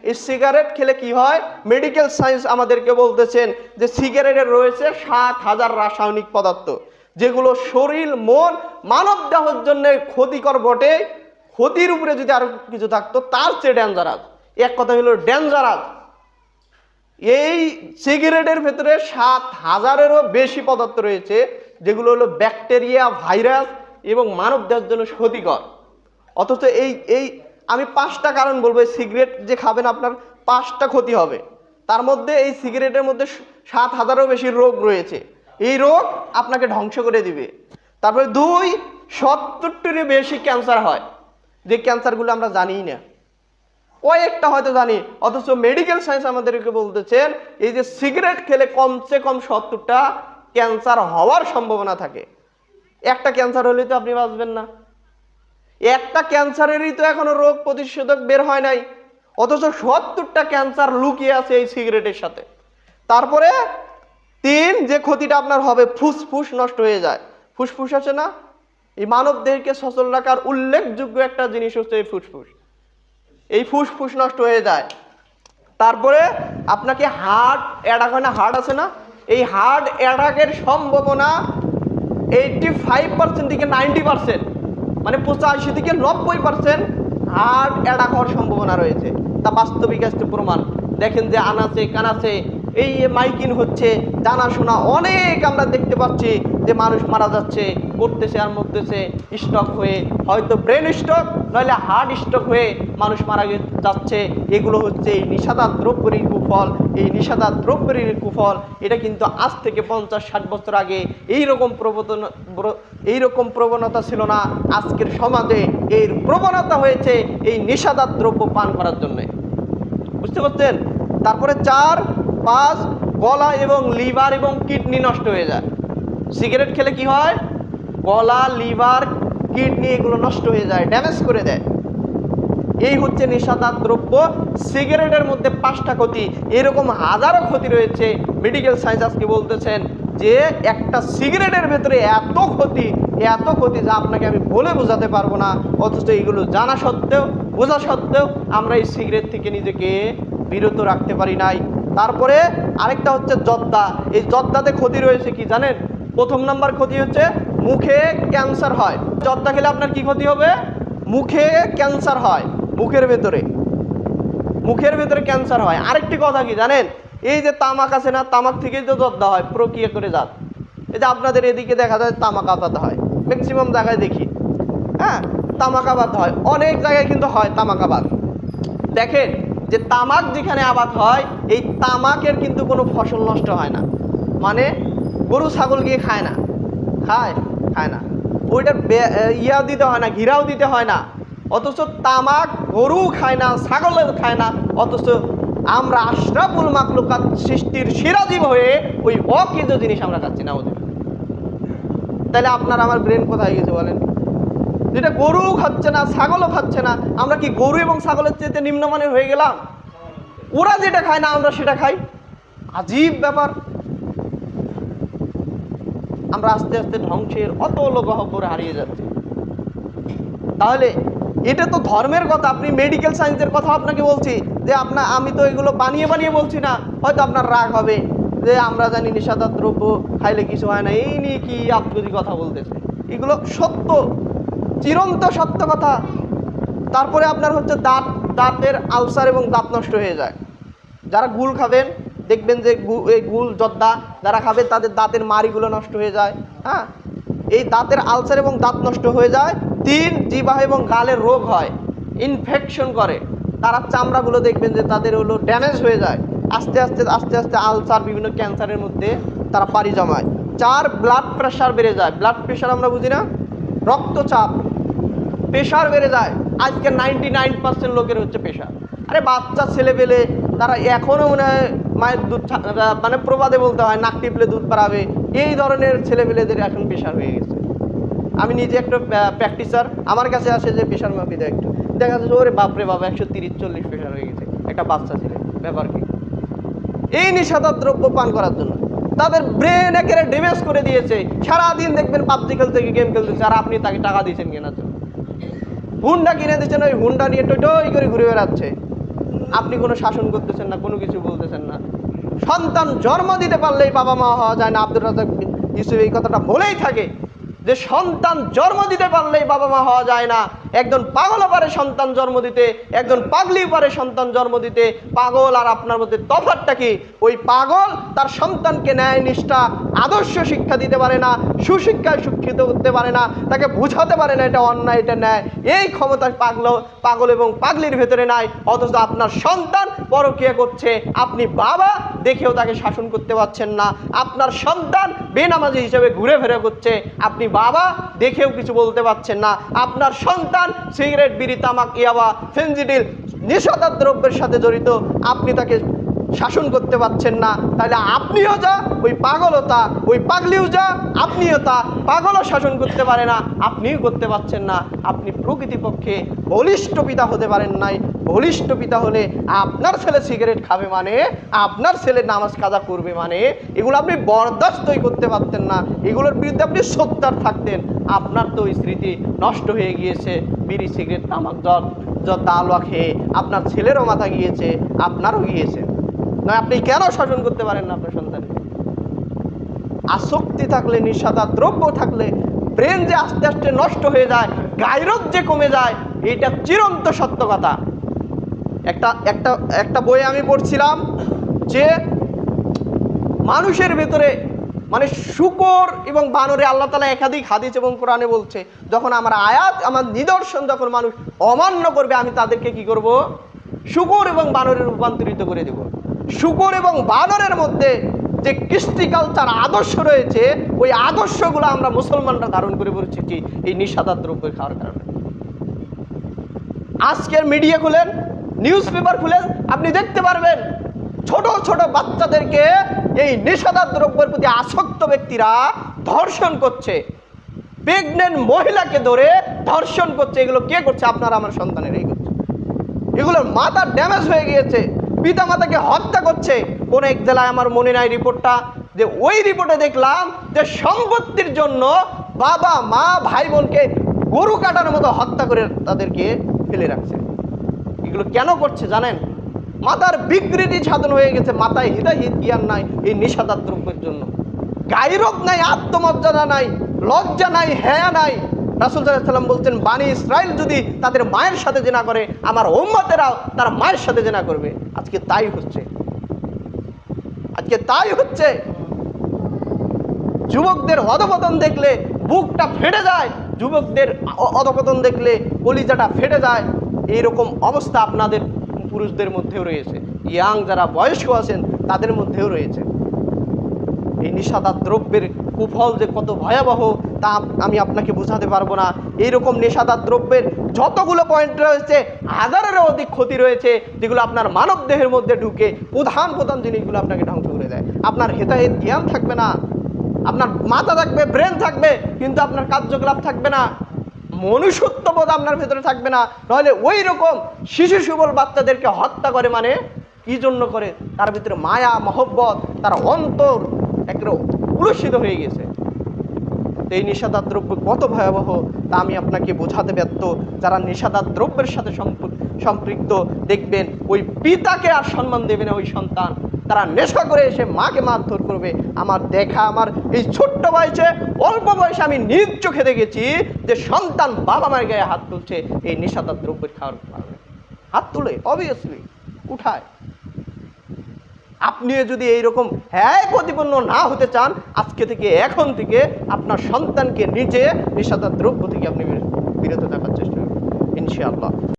এই সিগারেট খেলে কি হয়, মেডিকেল সায়েন্স আমাদেরকে বলতেছেন যে সিগারেটের রয়েছে 7,000 রাসায়নিক পদার্থ, যেগুলো শরীর মন মানব দেহের জন্য ক্ষতিকর বটে। ক্ষতির উপরে যদি আরো কিছু থাকতো তার চেয়ে ডেঞ্জারাস। এক কথা হলো ডেঞ্জারাস। এই সিগারেটের ভেতরে 7,000-এরও বেশি পদার্থ রয়েছে, যেগুলো হলো ব্যাকটেরিয়া, ভাইরাস এবং মানব দেহের জন্য ক্ষতিকর। অথচ এই আমি 5টা কারণ বলবো, এই সিগারেট যে খাবেন আপনার 5টা ক্ষতি হবে। তার মধ্যে এই সিগারেটের মধ্যে 7,000-এরও বেশি রোগ রয়েছে। এই রোগ আপনাকে ধ্বংস করে দিবে। তারপরে 2, 70-টিরও বেশি ক্যান্সার হয়, যে ক্যান্সারগুলো আমরা জানিই না, কয়েকটা হয়তো জানি। অথচ মেডিকেল সায়েন্স আমাদেরকে বলতেছেন এই যে সিগারেট খেলে কমসে কম 70টা ক্যান্সার হওয়ার সম্ভাবনা থাকে। একটা ক্যান্সার হলে তো আপনি বাঁচবেন না। একটা ক্যান্সারেরই তো এখনো রোগ প্রতিষেধক বের হয় নাই, অথচ 70টা ক্যান্সার লুকিয়ে আছে এই সিগারেটের সাথে। তারপরে 3, যে ক্ষতিটা আপনার হবে, ফুসফুস নষ্ট হয়ে যায়। ফুসফুস আছে না, এই মানব দেহকে সচল রাখার উল্লেখযোগ্য একটা জিনিস হচ্ছে এই ফুসফুস। এই ফুসফুস নষ্ট হয়ে যায়। তারপরে আপনাকে হার্ট অ্যাটাক হয় না, হার্ট আছে না, এই হার্ট অ্যাটাকের সম্ভাবনা 85% থেকে 90%, মানে 85 থেকে 90% হার্ট অ্যাটাক হওয়ার সম্ভাবনা রয়েছে। তা বাস্তবিক আসতে প্রমাণ। দেখেন যে আনাচে কানাচে এই মাইকিং হচ্ছে, জানাশোনা অনেক আমরা দেখতে পাচ্ছি যে মানুষ মারা যাচ্ছে, পড়তেছে আর মরতেছে, স্ট্রোক হয়ে, হয়তো ব্রেন স্ট্রোক নইলে হার্ট স্ট্রোক হয়ে মানুষ মারা যাচ্ছে। এগুলো হচ্ছে এই নিষেধাজ্ঞা দ্রব্যের কুফল। এই নিষেধাজ্ঞা দ্রব্যের কুফল এটা কিন্তু আজ থেকে 50-60 বছর আগে এইরকম প্রবণতা ছিল না। আজকের সমাজে এর প্রবণতা হয়েছে এই নিষেধাজ্ঞা দ্রব্য পান করার জন্য। বুঝতে পারছেন? তারপরে 4, 5, গলা এবং লিভার এবং কিডনি নষ্ট হয়ে যায়। সিগারেট খেলে কি হয়, গলা, লিভার, কিডনি এগুলো নষ্ট হয়ে যায়, ড্যামেজ করে দেয়। এই হচ্ছে নিষেধাজ্ঞা দ্রব্য। সিগারেটের মধ্যে 5টা ক্ষতি, এরকম হাজারো ক্ষতি রয়েছে। মেডিকেল সায়েন্স আজকে বলতেছেন যে একটা সিগারেটের ভেতরে এত ক্ষতি যা আপনাকে আমি বলে বোঝাতে পারবো না। অথচ এগুলো জানা সত্ত্বেও, বোঝা সত্ত্বেও আমরা এই সিগারেট থেকে নিজেকে বিরত রাখতে পারি নাই। তারপরে আরেকটা হচ্ছে জর্দা। এই জর্দাতে ক্ষতি রয়েছে কি জানেন? 1 নম্বর ক্ষতি হচ্ছে মুখে ক্যান্সার হয়। জর্দা খেলে আপনার কি ক্ষতি হবে? মুখে ক্যান্সার হয়, মুখের ভেতরে ক্যান্সার হয়। আরেকটি কথা কি জানেন? এই যে তামাক আছে না, তামাক থেকেই তো জর্দা হয়, প্রক্রিয়া করে যাত। এই যে আপনাদের এদিকে দেখা যায় তামাক আবাদ হয়, ম্যাক্সিমাম জায়গায় দেখি, হ্যাঁ তামাক আবাদ হয়, অনেক জায়গায় কিন্তু হয় তামাক আবাদ। দেখেন যে তামাক যেখানে আবাদ হয়, এই তামাকের কিন্তু কোনো ফসল নষ্ট হয় না, মানে গরু ছাগল গিয়ে খায় না, খায় না, ওইটার ইয়া দিতে হয় না, ঘিরাও দিতে হয় না। অথচ তামাক গরু খায় না, ছাগল খায় না, অথচ আমরা আশরাফুল মাখলুকাত সৃষ্টির সিরাজীব হয়ে ওই অকৃত জিনিস আমরা খাচ্ছি না ওদের। তাহলে আপনার আমার ব্রেন কোথায় গেছে বলেন? যেটা গরু খাচ্ছে না, ছাগলও খাচ্ছে না, আমরা কি গরু এবং ছাগলের চেয়ে নিম্নমানের হয়ে গেলাম? ওরা যেটা খায় না আমরা সেটা খাই, আজীব ব্যাপার। আমরা আস্তে আস্তে ধ্বংসের অতল গহ্বরে হারিয়ে যাচ্ছি। তাহলে এটা তো ধর্মের কথা, আপনি মেডিকেল সায়েন্সের কথা আপনাকে বলছি যে আমি তো এগুলো বানিয়ে বলছি না। হয়তো আপনার রাগ হবে যে আমরা জানি নিষেধাজ্ঞা দ্রব্য খাইলে কিছু হয় না, এই নিয়ে কি আপনি কথা বলতেছে। এগুলো সত্য, চিরন্ত সত্য কথা। তারপরে আপনার হচ্ছে দাঁতের আলসার এবং দাঁত নষ্ট হয়ে যায়। যারা গুল খাবেন দেখবেন যে এই গুল জর্দা যারা খাবেন তাদের দাঁতের মাড়িগুলো নষ্ট হয়ে যায়। হ্যাঁ, এই দাঁতের আলসার এবং দাঁত নষ্ট হয়ে যায়। 3, জিহ্বা এবং গালের রোগ হয়, ইনফেকশন করে, তারা চামড়াগুলো দেখবেন যে তাদের হলো ড্যামেজ হয়ে যায়। আস্তে আস্তে আলসার, বিভিন্ন ক্যান্সারের মধ্যে তারা পাড়ি জমায়। 4, ব্লাড প্রেশার বেড়ে যায়। ব্লাড প্রেশার আমরা বুঝি না, রক্তচাপ, প্রেশার বেড়ে যায়। আজকে 99% লোকের হচ্ছে প্রেশার। আরে বাচ্চা ছেলেপেলে তারা এখনও মনে হয় মায়ের দুধ, মানে প্রবাদে বলতে হয় নাক টিপলে দুধ পাড়াবে, এই ধরনের ছেলেপেলেদের এখন প্রেশার হয়ে গেছে। আমি নিজে একটা প্র্যাকটিসার, আমার কাছে আসে যে প্রেশার মাপি দেয়, একটু দেখা যাচ্ছে ওরে বাপরে বাবা 130-140 প্রেশার হয়ে গেছে একটা বাচ্চা ছেলে। ব্যাপার কি? এই নিষেধাজ্ঞা দ্রব্য পান করার জন্য তাদের ব্রেন একেবারে ড্যামেজ করে দিয়েছে। সারাদিন দেখবেন পাবজি খেলতে, গেম খেলতেছে, আর আপনি তাকে টাকা দিয়েছেন কেনার জন্য, হুন্ডা কিনে দিচ্ছেন, ওই হুন্ডা নিয়ে টই করে ঘুরে বেড়াচ্ছে। আপনি কোনো শাসন করতেছেন না, কোনো কিছু বলতেছেন না। সন্তান জন্ম দিতে পারলেই বাবা মা হওয়া যায় না। আব্দুর রাজ্জাক ইউসুফ এই কথাটা বলেই থাকে যে সন্তান জন্ম দিতে পারলেই বাবা মা হওয়া যায় না। একজন পাগলও পারে সন্তান জন্ম দিতে, একজন পাগলিও পারে সন্তান জন্ম দিতে। পাগল আর আপনার মধ্যে তফাৎটা কি? ওই পাগল তার সন্তানকে ন্যায় নিষ্ঠা আদর্শ শিক্ষা দিতে পারে না, সুশিক্ষায় শিক্ষিত করতে পারে না, তাকে বোঝাতে পারে না এটা অন্যায় এটা ন্যায়। এই ক্ষমতা পাগল এবং পাগলির ভেতরে নাই। অথচ আপনার সন্তান পরকীয়া করছে, আপনি বাবা দেখেও তাকে শাসন করতে পারছেন না। আপনার সন্তান বেনামাজি হিসেবে ঘুরে ফিরে করছে, আপনি বাবা দেখেও কিছু বলতে পারছেন না। আপনার সন্তান সিগারেট, বিড়ি, তামাক, ইয়াবা, ফেনজিডিল নেশাদার দ্রব্যের সাথে জড়িত, আপনি তাকে শাসন করতে পারছেন না। তাহলে আপনিও যা, ওই পাগলও তা, ওই পাগলিও যা, আপনিও তা। পাগলও শাসন করতে পারে না, আপনিও করতে পারছেন না। আপনি প্রকৃতিপক্ষে বলিষ্ঠ পিতা হতে পারেন নাই। বলিষ্ঠ পিতা হলে আপনার ছেলে সিগারেট খাবে মানে, আপনার ছেলে নামাজ কাজা করবে মানে, এগুলো আপনি বরদাস্তই করতে পারতেন না। এগুলোর বিরুদ্ধে আপনি সোচ্চার থাকতেন। আপনার তো ওই স্মৃতি নষ্ট হয়ে গিয়েছে। বিড়ি, সিগারেট, তামাক, তালুয়া খেয়ে আপনার ছেলেরও মাথা গিয়েছে, আপনারও গিয়েছে। না, আপনি কেন শাসন করতে পারেন না আপনার সন্তানকে? আসক্তি থাকলে, নিশাদার দ্রব্য থাকলে ব্রেন যে আস্তে আস্তে নষ্ট হয়ে যায়, গায়রত যে কমে যায়, এটা চিরন্ত সত্য কথা। একটা বইয়ে আমি পড়ছিলাম যে মানুষের ভেতরে মানে শুকর এবং বানরে আল্লাহ তাআলা একাধিক হাদিস এবং কোরআনে বলছে, যখন আমার আয়াত, আমার নিদর্শন যখন মানুষ অমান্য করবে, আমি তাদেরকে কি করব? শুকর এবং বানরে রূপান্তরিত করে দেব। শুকর এবং বানরের মধ্যে যে কৃষ্টি কালচার আদর্শ রয়েছে, ওই আদর্শগুলো আমরা মুসলমানরা ধারণ করে পড়েছি কি এই নিশাদার দ্রব্য খাওয়ার কারণে। আজকের মিডিয়া খুলেন, নিউজ পেপার খুলেন, আপনি দেখতে পারবেন ছোট ছোট বাচ্চাদেরকে এই নেশাদার দ্রব্যের প্রতি আসক্ত ব্যক্তিরা ধর্ষণ করছে। প্রেগনেন্ট মহিলাকে ধরে ধর্ষণ করছে। এগুলো কে করছে? আপনারা আমার সন্তানেরাই করছে। এগুলোর মাথা ড্যামেজ হয়ে গিয়েছে, পিতা মাতাকে হত্যা করছে। কোন এক জেলায় আমার মনে নাই রিপোর্টটা, যে ওই রিপোর্টে দেখলাম যে সম্পত্তির জন্য বাবা মা ভাই বোনকে গরু কাটার মতো হত্যা করে তাদেরকে ফেলে রাখছে। এগুলো কেন করছে জানেন? মাথার বিকৃতি সাধন হয়ে গেছে, মাথায় হিদাহিত জ্ঞান নাই এই নেশাদার দ্রব্যের জন্য। গায়রত নাই, আত্মমর্যাদা নাই, লজ্জা নাই, হায়া নাই। রাসূল সাল্লাল্লাহু আলাইহি ওয়াসাল্লাম বলতেন, বানি ইসরাইল যদি তাদের মায়ের সাথে জিনা করে, আমার উম্মতেরাও তার মায়ের সাথে জিনা করবে। আজকে তাই হচ্ছে, আজকে তাই হচ্ছে। যুবকদের অধপতন দেখলে বুকটা ফেটে যায়, যুবকদের অধপতন দেখলে কলিজাটা ফেটে যায়। এইরকম অবস্থা আপনাদের পুরুষদের মধ্যেও রয়েছে, ইয়াং যারা বয়স্ক আছেন তাদের মধ্যেও রয়েছে। এই নেশাদার দ্রব্যের কুফল যে কত ভয়াবহ তা আমি আপনাকে বোঝাতে পারবো না। এইরকম নেশাদার দ্রব্যের যতগুলো পয়েন্ট রয়েছে, হাজারেরও অধিক ক্ষতি রয়েছে, যেগুলো আপনার মানব দেহের মধ্যে ঢুকে প্রধান প্রধান জিনিসগুলো আপনাকে ধ্বংস করে দেয়। আপনার হেতাহেত জ্ঞান থাকবে না, আপনার মাথা থাকবে, ব্রেন থাকবে, কিন্তু আপনার কার্যকলাপ থাকবে না, মনুষ্যত্ববোধ আপনার ভেতরে থাকবে না। নাহলে ওই রকম শিশু সুবল বাচ্চাদেরকে হত্যা করে মানে কি জন্য করে? তার ভিতরে মায়া মহব্বত, তার অন্তর একবারে কুলুষিত হয়ে গেছে। এই নেশাদার দ্রব্য কত ভয়াবহ তা আমি আপনাকে বোঝাতে ব্যর্থ। যারা নেশাদার দ্রব্যের সাথে সম্পৃক্ত, দেখবেন ওই পিতাকে আর সম্মান দেবে না ওই সন্তান। তারা নেশা করে এসে মাকে মারধর করবে। আমার দেখা, আমার এই ছোট্ট বয়সে, অল্প বয়সে আমি নিজ চোখে দেখেছি যে সন্তান বাবা মায়ের গায়ে হাত তুলছে এই নেশাদার দ্রব্যের খাওয়ার কারণে। হাত তুলে অবভিয়াসলি উঠায়। আপনিও যদি এইরকম প্রতিপন্ন না হতে চান, আজকে থেকে, এখন থেকে আপনার সন্তানকে নিজে নেশাদার দ্রব্য থেকে আপনি বিরত থাকার চেষ্টা করবেন ইনশাআল্লাহ।